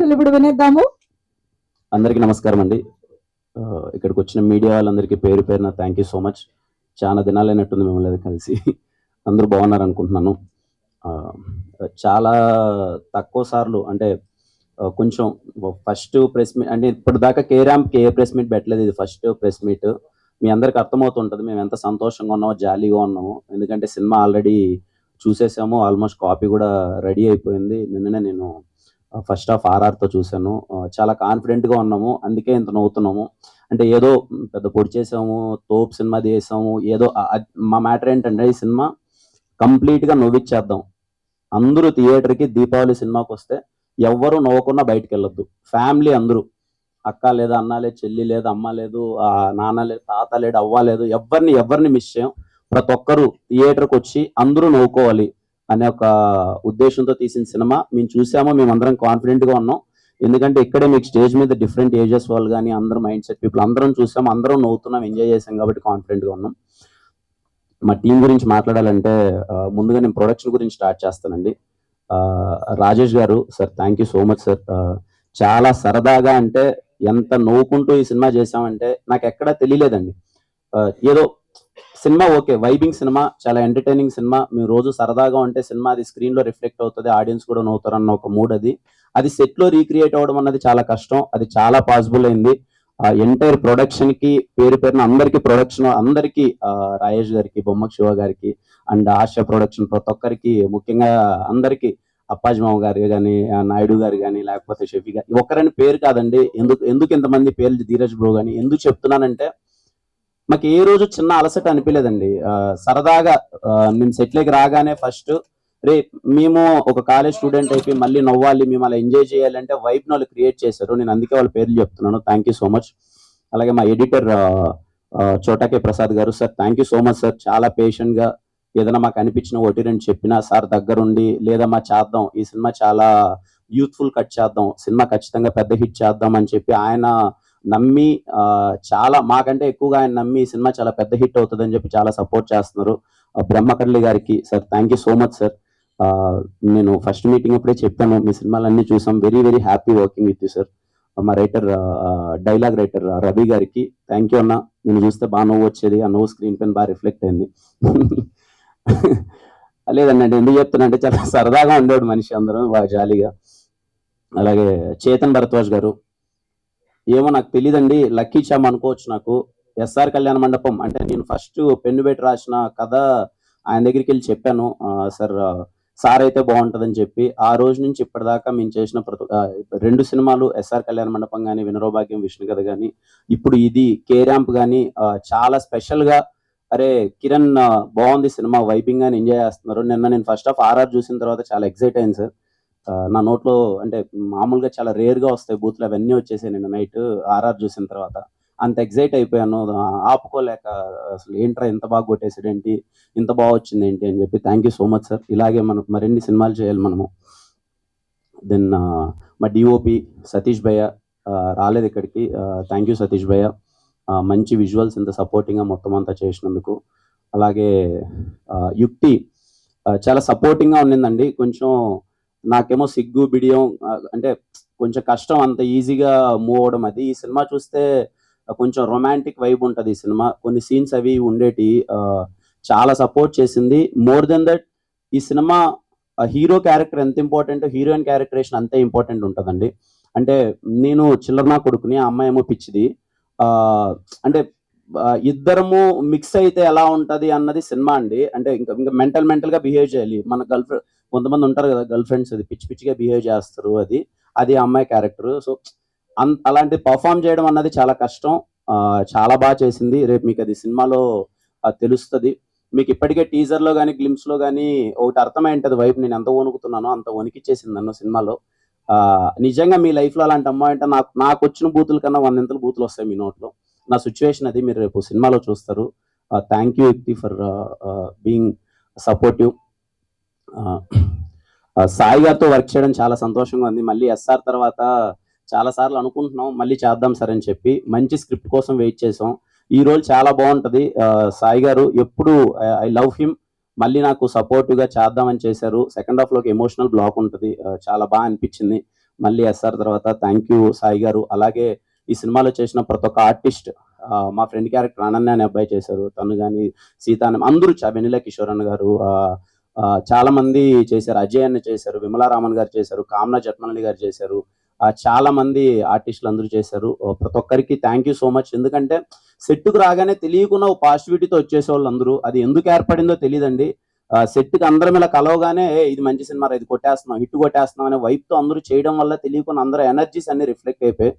మాటలు ఇప్పుడు వినేద్దాము. అందరికీ నమస్కారం అండి. ఇక్కడికి వచ్చిన మీడియా వాళ్ళందరికీ పేరు పేరున థ్యాంక్ యూ సో మచ్. చాలా దినాలైనట్టుంది మిమ్మల్ని కలిసి. అందరూ బాగున్నారు అనుకుంటున్నాను. చాలా తక్కువ సార్లు అంటే కొంచెం ఫస్ట్ ప్రెస్ మీట్ అంటే ఇప్పటిదాకా కేరాంప్కి ఏ ప్రెస్ మీట్ పెట్టలేదు, ఇది ఫస్ట్ ప్రెస్ మీట్. మీ అందరికి అర్థమవుతుంటుంది మేము ఎంత సంతోషంగా ఉన్నామో, జాలీగా ఉన్నాము. ఎందుకంటే సినిమా ఆల్రెడీ చూసేసాము, ఆల్మోస్ట్ కాపీ కూడా రెడీ అయిపోయింది. నిన్ననే నేను ఫస్ట్ హాఫ్ ఆర్ఆర్తో చూశాను. చాలా కాన్ఫిడెంట్గా ఉన్నాము, అందుకే ఇంత నవ్వుతున్నాము. అంటే ఏదో పెద్ద పొడి చేసాము, తోపు సినిమా చేసాము, ఏదో మా మ్యాటర్ ఏంటంటే ఈ సినిమా కంప్లీట్గా నవ్విచ్చేద్దాం. అందరూ థియేటర్కి దీపావళి సినిమాకి వస్తే ఎవ్వరూ నవ్వకుండా బయటకు వెళ్ళొద్దు. ఫ్యామిలీ అందరూ, అక్క లేదు, అన్న లేదు, చెల్లి లేదు, అమ్మ లేదు, నాన్న లేదు, తాత లేడు, అవ్వ లేదు, ఎవరిని మిస్ చేయం. ప్రతి ఒక్కరూ థియేటర్కి వచ్చి అందరూ నవ్వుకోవాలి అనే ఒక ఉద్దేశంతో తీసిన సినిమా. మేము చూసామో, మేమందరం కాన్ఫిడెంట్గా ఉన్నాం. ఎందుకంటే ఇక్కడే మీకు స్టేజ్ మీద డిఫరెంట్ ఏజెస్ వాళ్ళు కానీ అందరూ మైండ్ సెట్ పీపుల్ అందరం చూసాం, అందరం నవ్వుతున్నాం, ఎంజాయ్ చేసాం కాబట్టి కాన్ఫిడెంట్గా ఉన్నాం. మా టీం గురించి మాట్లాడాలంటే ముందుగా నేను ప్రొడక్షన్ గురించి స్టార్ట్ చేస్తానండి. రాజేష్ గారు sir, thank you so much sir. చాలా సరదాగా, అంటే ఎంత నవ్వుకుంటూ ఈ సినిమా చేసామంటే నాకు ఎక్కడా తెలియలేదండి. ఏదో సినిమా ఓకే, వైబింగ్ సినిమా, చాలా ఎంటర్టైనింగ్ సినిమా. మేము రోజు సరదాగా ఉంటే సినిమా అది స్క్రీన్లో రిఫ్లెక్ట్ అవుతుంది, ఆడియన్స్ కూడా నవ్వుతారు అన్న ఒక మూడ్. అది సెట్లో రీక్రియేట్ అవ్వడం అన్నది చాలా కష్టం, అది చాలా పాసిబుల్ అయింది. ఎంటైర్ ప్రొడక్షన్ కి పేరు పేరున అందరికీ, ప్రొడక్షన్ అందరికీ, రాజేష్ గారికి, బొమ్మక్ శివ గారికి అండ్ ఆశ ప్రొడక్షన్ ప్రతి ఒక్కరికి, ముఖ్యంగా అందరికీ, అప్పాజీ మామ గారు కానీ, నాయుడు గారు కానీ, లేకపోతే షఫీ గారు, ఒక్కరని పేరు కాదండి. ఎందుకు ఇంతమంది పేర్లు, ధీరజ్ బ్రో కానీ. ఎందుకు చెప్తున్నానంటే మాకు ఏ రోజు చిన్న అలసట అనిపించలేదండి. సరదాగా నేను సెట్లోకి రాగానే ఫస్ట్ మేము ఒక కాలేజ్ స్టూడెంట్ అయిపోయి మళ్ళీ నవ్వాలి, మేము అలా ఎంజాయ్ చేయాలంటే వైబ్ని వాళ్ళు క్రియేట్ చేశారు. నేను అందుకే వాళ్ళ పేర్లు చెప్తున్నాను. Thank you so much. అలాగే మా ఎడిటర్ చోటాకే ప్రసాద్ గారు, sir thank you so much sir. చాలా పేషెంట్గా ఏదైనా మాకు అనిపించిన ఒకటి రెండు చెప్పినా సార్ దగ్గరుండి, లేదా మా చేద్దాం, ఈ సినిమా చాలా యూత్ఫుల్ కట్ చేద్దాం, సినిమా ఖచ్చితంగా పెద్ద హిట్ చేద్దాం అని చెప్పి ఆయన నమ్మి, చాలా మాకంటే ఎక్కువగా ఆయన నమ్మి ఈ సినిమా చాలా పెద్ద హిట్ అవుతుందని చెప్పి చాలా సపోర్ట్ చేస్తున్నారు. బ్రహ్మకర్లి గారికి sir thank you so much sir. నేను ఫస్ట్ మీటింగ్ అప్పుడే చెప్పాను, మీ సినిమాలన్నీ చూసాం, very very happy working with you sir. మా రైటర్, డైలాగ్ రైటర్ రవి గారికి థ్యాంక్ యూ అన్న. నేను చూస్తే బాగా నవ్వు వచ్చేది, ఆ నవ్వు స్క్రీన్ పైన బాగా రిఫ్లెక్ట్ అయింది. లేదండి, అంటే ఎందుకు చెప్తున్నా అంటే చాలా సరదాగా ఉండేవాడు మనిషి, అందరం బాగా జాలీగా. అలాగే చేతన్ భరద్వాజ్ గారు, ఏమో నాకు తెలియదండి, లక్కీ చామ్ అనుకోవచ్చు. నాకు ఎస్ఆర్ కళ్యాణ మండపం అంటే నేను ఫస్ట్ పెన్ను పెట్టి రాసిన కథ ఆయన దగ్గరికి వెళ్ళి చెప్పాను, సార్ అయితే బాగుంటుందని చెప్పి. ఆ రోజు నుంచి ఇప్పటిదాకా మేము చేసిన రెండు సినిమాలు, ఎస్ఆర్ కళ్యాణ మండపం కానీ, వినరోభాగ్యం, విష్ణు కథ కానీ, ఇప్పుడు ఇది కేరాంప్ కానీ, చాలా స్పెషల్గా, అరే కిరణ్ బాగుంది సినిమా, వైబింగ్ అని ఎంజాయ్ చేస్తున్నారు. నిన్న నేను ఫస్ట్ హాఫ్ ఆర్ఆర్ చూసిన తర్వాత చాలా ఎక్సైట్ అయింది సార్. నా నోట్లో అంటే మామూలుగా చాలా రేర్గా వస్తాయి బూత్లు, అవన్నీ వచ్చేసాయి నిన్న నైట్ ఆర్ఆర్ చూసిన తర్వాత. అంత ఎక్సైట్ అయిపోయాను, ఆపుకోలేక. అసలు ఏంట్రా ఇంత బాగా కొట్టేసాడు ఏంటి, ఇంత బాగా వచ్చింది ఏంటి అని చెప్పి. Thank you so much sir. ఇలాగే మనకు మరిన్ని సినిమాలు చేయాలి మనము. దెన్ మా డిఓపి సతీష్ భయ్య రాలేదు ఇక్కడికి, థ్యాంక్ యూ సతీష్ భయ్య. మంచి విజువల్స్ ఇంత సపోర్టింగ్గా మొత్తం అంతా చేసినందుకు. అలాగే యుక్తి చాలా సపోర్టింగ్గా ఉండిందండి. కొంచెం నాకేమో సిగ్గు బిడియం, అంటే కొంచెం కష్టం అంత ఈజీగా మూవ్ అవడం. అది ఈ సినిమా చూస్తే కొంచెం రొమాంటిక్ వైబ్ ఉంటుంది ఈ సినిమా, కొన్ని సీన్స్ అవి ఉండేటి. చాలా సపోర్ట్ చేసింది. మోర్ దెన్ దట్ ఈ సినిమా హీరో క్యారెక్టర్ ఎంత ఇంపార్టెంట్, హీరోయిన్ క్యారెక్టరేషన్ అంతే ఇంపార్టెంట్ ఉంటుందండి. అంటే నేను చిల్లరనా కొడుకుని, ఆ అమ్మాయి ఏమో పిచ్చిది. అంటే ఇద్దరము మిక్స్ అయితే ఎలా ఉంటుంది అన్నది సినిమా అండి. అంటే ఇంకా మెంటల్గా బిహేవ్ చేయాలి. మన కొంతమంది ఉంటారు కదా గర్ల్ ఫ్రెండ్స్, అది పిచ్చి పిచ్చిగా బిహేవ్ చేస్తారు, అది అమ్మాయి క్యారెక్టర్. సో అలాంటి పర్ఫామ్ చేయడం అన్నది చాలా కష్టం. చాలా బాగా చేసింది. రేపు మీకు అది సినిమాలో తెలుస్తుంది. మీకు ఇప్పటికే టీజర్లో కానీ, గ్లిమ్స్లో కానీ ఒకటి అర్థమై ఉంటుంది వైపు. నేను ఎంత వణుకుతున్నానో అంత వణికిచ్చేసింది నన్ను సినిమాలో. నిజంగా మీ లైఫ్లో అలాంటి అమ్మాయి అంటే నాకు వచ్చిన బూతుల కన్నా 100 బూతులు వస్తాయి మీ నోట్లో. నా సిచ్యువేషన్ అది, మీరు రేపు సినిమాలో చూస్తారు. థ్యాంక్ యూ యుక్తి ఫర్ బీయింగ్ సపోర్టివ్. సాయి గారితో వర్క్ చేయడం చాలా సంతోషంగా ఉంది. మళ్ళీ ఎస్ఆర్ తర్వాత చాలా సార్లు అనుకుంటున్నాం మళ్ళీ చేద్దాం సార్ అని చెప్పి. మంచి స్క్రిప్ట్ కోసం వెయిట్ చేసాం. ఈ రోజు చాలా బాగుంటుంది. సాయి గారు ఎప్పుడు ఐ లవ్ హిమ్. మళ్ళీ నాకు సపోర్టివ్గా చేద్దామని చేశారు. సెకండ్ హాఫ్లోకి ఎమోషనల్ బ్లాక్ ఉంటుంది, చాలా బాగా అనిపించింది. మళ్ళీ ఎస్ఆర్ తర్వాత థ్యాంక్ యూ సాయి గారు. అలాగే ఈ సినిమాలో చేసిన ప్రతి ఒక్క ఆర్టిస్ట్, మా ఫ్రెండ్ క్యారెక్టర్ అనన్య అనే అబ్బాయి చేశారు, తను కానీ సీత అందరూ, వెన్నెల కిషోర్ అన్న గారు, చాలా మంది చేశారు, అజయ్ అన్న చేశారు, విమలారామన్ గారు చేశారు, కామనా జట్మలి గారు చేశారు, చాలా మంది ఆర్టిస్టులు అందరూ చేశారు. ప్రతి ఒక్కరికి థ్యాంక్ యూ సో మచ్. ఎందుకంటే సెట్కు రాగానే తెలియకుండా ఒక పాజిటివిటీతో వచ్చేసే వాళ్ళు అందరూ, అది ఎందుకు ఏర్పడిందో తెలియదండి. సెట్కి అందరం ఇలా కలవగానే ఇది మంచి సినిమా, ఇది కొట్టేస్తున్నాం, హిట్ కొట్టేస్తున్నాం అనే వైపుతో అందరూ చేయడం వల్ల తెలియకుండా అందరూ ఎనర్జీస్ అన్ని రిఫ్లెక్ట్ అయిపోయి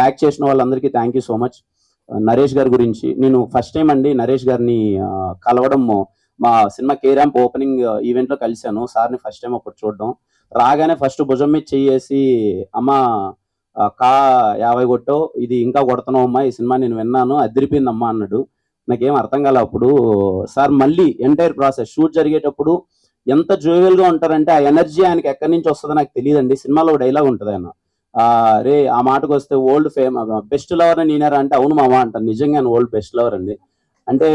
యాక్ట్ చేసిన వాళ్ళందరికీ thank you so much. Naresh గారి గురించి నేను ఫస్ట్ టైం అండి నరేష్ గారిని కలవడం, మా సినిమా కేరాంప్ ఓపెనింగ్ ఈవెంట్లో కలిశాను సార్ని ఫస్ట్ టైం అప్పుడు చూడడం. రాగానే ఫస్ట్ భుజం మీద చెయ్యేసి, అమ్మ కా 50 కొట్టావు, ఇది ఇంకా కొడుతున్నావు అమ్మా, ఈ సినిమా నేను విన్నాను, అదిరిపోయిందమ్మా అన్నాడు. నాకేం అర్థం కాలే అప్పుడు. సార్ మళ్ళీ ఎంటైర్ ప్రాసెస్ షూట్ జరిగేటప్పుడు ఎంత జోవియల్గా ఉంటారంటే ఆ ఎనర్జీ ఆయనకి ఎక్కడి నుంచి వస్తుందో నాకు తెలియదండి. సినిమాలో డైలాగ్ ఉంటుంది ఆయన, రే ఆ మాటకు వస్తే ఓల్డ్ బెస్ట్ లవర్ అని నేనారా అంటే అవును మామ అంటాను. నిజంగా ఓల్డ్ బెస్ట్ లవర్ అండి. అంటే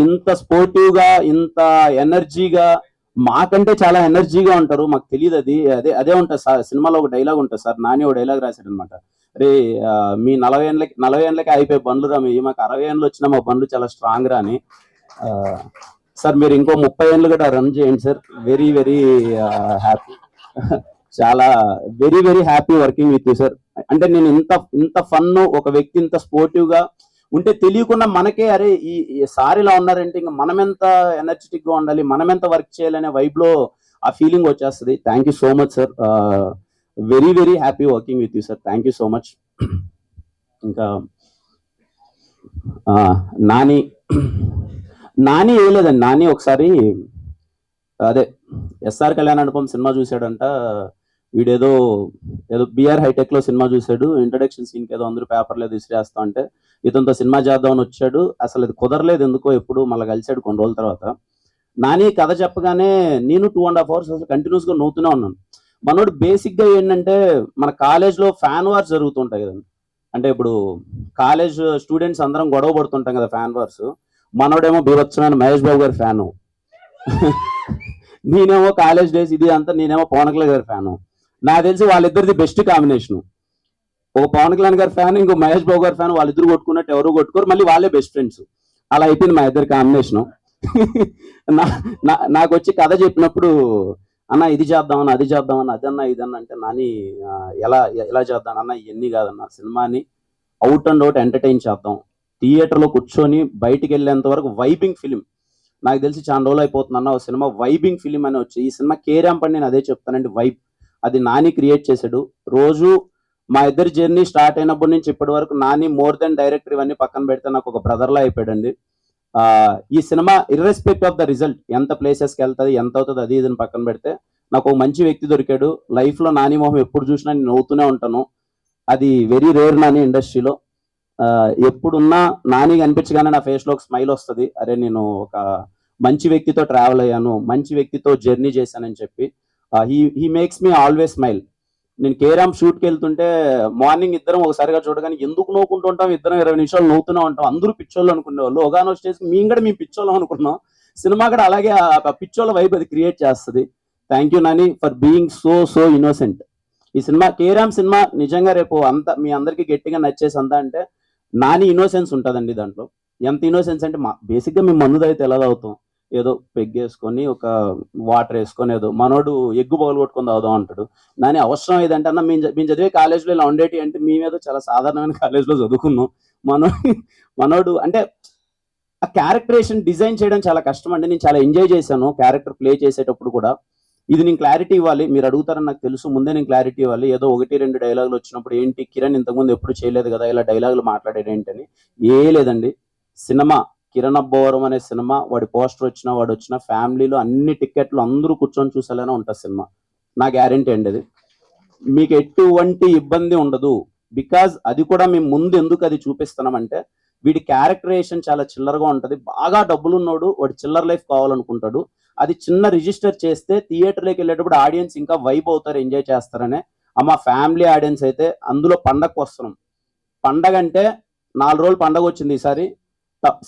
ఇంత స్పోర్టివ్గా, ఇంత ఎనర్జీగా, మాకంటే చాలా ఎనర్జీగా ఉంటారు. మాకు తెలియదు అది, అదే ఉంటుంది సార్. సినిమాలో ఒక డైలాగ్ ఉంటుంది సార్, నాని ఒక డైలాగ్ రాశాడు అనమాట, రే మీ 40 ఏళ్ళకి అయిపోయి బండ్లు రా, మీ మాకు 60 ఏళ్ళు వచ్చినా మా బండ్లు చాలా స్ట్రాంగ్ రా అని. సార్ మీరు ఇంకో 30 ఏళ్ళు కూడా రన్ చేయండి సార్, వెరీ వెరీ హ్యాపీ, చాలా very very happy working with you sir. అంటే నేను ఇంత ఫన్, ఒక వ్యక్తి ఇంత స్పోర్టివ్ గా ఉంటే తెలియకుండా మనకే అరే ఈ సార్ ఇలా ఉన్నారంటే ఇంకా మనం ఎంత ఎనర్జెటిక్ గా ఉండాలి, మనం ఎంత వర్క్ చేయాలనే వైబ్ లో ఆ ఫీలింగ్ వచ్చేస్తుంది. Thank you so much sir, very very happy working with you sir, thank you so much. ఇంకా నాని ఏం లేదండి, నాని ఒకసారి అదే ఎస్ఆర్ కళ్యాణ్ సినిమా చూశాడంట, వీడేదో బిఆర్ హైటెక్ లో సినిమా చూశాడు, ఇంట్రడక్షన్ సీన్ ఏదో అందరూ పేపర్లో విసిరేస్తా అంటే ఇతనితో సినిమా చేద్దామని వచ్చాడు. అసలు అది కుదరలేదు ఎందుకో, ఎప్పుడు మళ్ళీ కలిశాడు కొన్ని రోజుల తర్వాత. నాని కథ చెప్పగానే నేను 2.5 hours అసలు కంటిన్యూస్ గా నవ్వుతూనే ఉన్నాను. మనోడు బేసిక్ గా ఏంటంటే, మన కాలేజ్ లో ఫ్యాన్ వార్స్ జరుగుతుంటాయి కదండి, అంటే ఇప్పుడు కాలేజ్ స్టూడెంట్స్ అందరం గొడవ పడుతుంటాం కదా ఫ్యాన్ వార్స్. మనోడేమో బీభత్సమైన మహేష్ బాబు గారి ఫ్యాను, నేనేమో కాలేజ్ డేస్ ఇది అంతా, నేనేమో పవన్ కళ్యాణ్ గారి ఫ్యాను. నాకు తెలిసి వాళ్ళిద్దరిది బెస్ట్ కాంబినేషన్. ఒక పవన్ కళ్యాణ్ గారి ఫ్యాన్, ఇంకో మహేష్ బాబు గారి ఫ్యాన్, వాళ్ళిద్దరు కొట్టుకున్నట్టు ఎవరు కొట్టుకోరు, మళ్ళీ వాళ్ళే బెస్ట్ ఫ్రెండ్స్. అలా అయిపోయింది మా ఇద్దరు కాంబినేషను. నాకు వచ్చి కథ చెప్పినప్పుడు, అన్న ఇది చేద్దామని అది చేద్దామని అదన్నా ఇదన్నా అంటే, నాని ఎలా చేద్దాం అన్న, ఇవన్నీ కాదన్న, సినిమాని అవుట్ అండ్ అవుట్ ఎంటర్టైన్ చేద్దాం, థియేటర్లో కూర్చొని బయటికి వెళ్ళేంత వరకు వైబింగ్ ఫిలిం. నాకు తెలిసి చాలా రోజులు అయిపోతుంది అన్న, ఒక సినిమా వైబింగ్ ఫిలిం అని వచ్చి, ఈ సినిమా కేరాంప్ అని నేను అదే చెప్తానండి, వైబ్ అది నాని క్రియేట్ చేశాడు. రోజు మా ఇద్దరి జర్నీ స్టార్ట్ అయినప్పటి నుంచి ఇప్పటి వరకు నాని మోర్ దెన్ డైరెక్టర్ ఇవన్నీ పక్కన పెడితే నాకు ఒక బ్రదర్లా అయిపోయాడండి. ఈ సినిమా ఇర్రెస్పెక్ట్ ఆఫ్ ద రిజల్ట్, ఎంత ప్లేసెస్కి వెళ్తుంది, ఎంత అవుతుంది, అది ఇదని పక్కన పెడితే నాకు ఒక మంచి వ్యక్తి దొరికాడు లైఫ్లో. నాని మొహం ఎప్పుడు చూసినా నేను నవ్వుతూనే ఉంటాను, అది వెరీ రేర్ నాని ఇండస్ట్రీలో. ఎప్పుడున్నా నాని కనిపించగానే నా ఫేస్లో ఒక స్మైల్ వస్తుంది, అరే నేను ఒక మంచి వ్యక్తితో ట్రావెల్ అయ్యాను, మంచి వ్యక్తితో జర్నీ చేశానని చెప్పి. He makes me always smile. నేను కేరామ్ షూట్కి వెళ్తుంటే మార్నింగ్ ఇద్దరం ఒకసారిగా చూడగానే ఎందుకు నవ్వుకుంటూ ఉంటాం, ఇద్దరం 20 నిమిషాలు నవ్వుతూనే ఉంటాం. అందరూ పిచ్చోళ్ళు అనుకునేవాళ్ళు, ఒకనో స్టేజ్ మేము కూడా పిచ్చోళ్ళం అనుకున్నాం. సినిమా కూడా అలాగే ఆ పిచ్చోళ్ళ వైపు అది క్రియేట్ చేస్తుంది. Thank you Nani for being so innocent. ఈ సినిమా కేరామ్ సినిమా నిజంగా రేపు అంతా మీ అందరికీ గట్టిగా నచ్చేసి అంతా అంటే నాని ఇన్నోసెన్స్ ఉంటుందండి దాంట్లో. ఎంత ఇన్నోసెన్స్ అంటే, బేసిక్గా మేము మందు తాగితే ఎలా తాగుతాం, ఏదో పెగ్గేసుకొని ఒక వాటర్ వేసుకొని ఏదో, మనోడు ఎగ్గు పగలు కొట్టుకొని తాగుదాం అంటాడు. నాని అవసరం ఏదంటే అన్న, మేము చదివే కాలేజ్లో ఇలా ఉండేటి అంటే, మేమేదో చాలా సాధారణమైన కాలేజ్లో చదువుకున్నాం. మనోడు అంటే ఆ క్యారెక్టరేషన్ డిజైన్ చేయడం చాలా కష్టం అండి. నేను చాలా ఎంజాయ్ చేశాను క్యారెక్టర్ ప్లే చేసేటప్పుడు కూడా. ఇది నేను క్లారిటీ ఇవ్వాలి, మీరు అడుగుతారని నాకు తెలుసు, ముందే నేను క్లారిటీ ఇవ్వాలి. ఏదో 1-2 డైలాగులు వచ్చినప్పుడు ఏంటి కిరణ్ ఇంతకుముందు ఎప్పుడు చేయలేదు కదా, ఇలా డైలాగులు మాట్లాడేది ఏంటని. లేదండి, సినిమా కిరణ్ అబ్బవరం అనే సినిమా, వాడి పోస్టర్ వచ్చినా వాడు వచ్చిన ఫ్యామిలీలో అన్ని టికెట్లు అందరూ కూర్చొని చూసేలానే ఉంటుంది సినిమా, నా గ్యారంటీ అండి. అది మీకు ఎటువంటి ఇబ్బంది ఉండదు. బికాజ్ అది కూడా మేము ముందు ఎందుకు అది చూపిస్తున్నామంటే, వీడి క్యారెక్టరేషన్ చాలా చిల్లరగా ఉంటుంది. బాగా డబ్బులు ఉన్నోడు వాడి చిల్లర లైఫ్ కావాలనుకుంటాడు. అది చిన్న రిజిస్టర్ చేస్తే థియేటర్లోకి వెళ్ళేటప్పుడు ఆడియన్స్ ఇంకా వైబ్ అవుతారు, ఎంజాయ్ చేస్తారనే. మా ఫ్యామిలీ ఆడియన్స్ అయితే అందులో పండగకు వస్తున్నాం. పండగ అంటే 4 రోజులు పండగ వచ్చింది ఈసారి.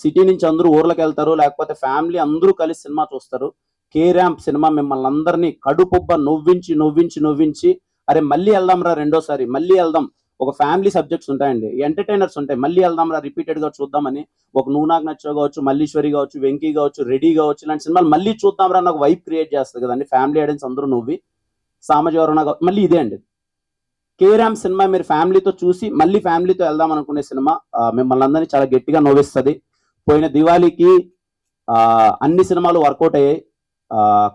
సిటీ నుంచి అందరూ ఊర్లకు వెళ్తారు, లేకపోతే ఫ్యామిలీ అందరూ కలిసి సినిమా చూస్తారు. కేరాంప్ సినిమా మిమ్మల్ని అందరినీ కడుపుబ్బ నవ్వించి అరే మళ్ళీ వెళ్దాం రా రెండోసారి, మళ్ళీ వెళ్దాం. ఒక ఫ్యామిలీ సబ్జెక్ట్స్ ఉంటాయండి, ఎంటర్టైనర్స్ ఉంటాయి, మళ్ళీ వెళ్దాం రా రిపీటెడ్ గా చూద్దామని. ఒక నువ్వు నాకు నచ్చావు కావచ్చు, మల్లీశ్వరి కావచ్చు, వెంకీ కావచ్చు, రెడీ కావచ్చు, ఇలాంటి సినిమాలు మళ్ళీ చూద్దాం రా నాకు వైబ్ క్రియేట్ చేస్తుంది కదండి. ఫ్యామిలీ ఆడియన్స్ అందరూ నువ్వు సామాజిక మళ్ళీ ఇదే అండి. కేరామ్ సినిమా మీరు ఫ్యామిలీతో చూసి మళ్ళీ ఫ్యామిలీతో వెళ్దాం అనుకునే సినిమా. మిమ్మల్ని అందరినీ చాలా గట్టిగా నవ్విస్తుంది. పోయిన దివాళీకి అన్ని సినిమాలు వర్కౌట్ అయ్యాయి.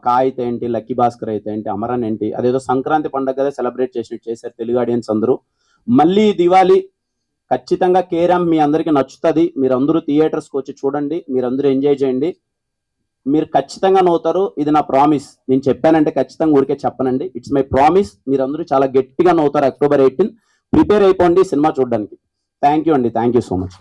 కా అయితే ఏంటి, లక్కీ భాస్కర్ అయితే ఏంటి, అమరన్ ఏంటి, అదేదో సంక్రాంతి పండుగ కదా సెలబ్రేట్ చేసినట్టు చేశారు తెలుగు ఆడియన్స్ అందరూ. మళ్ళీ దివాళీ ఖచ్చితంగా కేరామ్ మీ అందరికీ నచ్చుతుంది. మీరందరూ థియేటర్స్కి వచ్చి చూడండి, మీరందరూ ఎంజాయ్ చేయండి, మీరు ఖచ్చితంగా నవ్వుతారు. ఇది నా ప్రామిస్. నేను చెప్పానంటే ఖచ్చితంగా ఊరికే చెప్పనండి, ఇట్స్ మై ప్రామిస్. మీరందరూ చాలా గట్టిగా నవ్వుతారు. October 18 ప్రిపేర్ అయిపోండి సినిమా చూడడానికి. థ్యాంక్ యూ అండి, థ్యాంక్ యూ సో మచ్.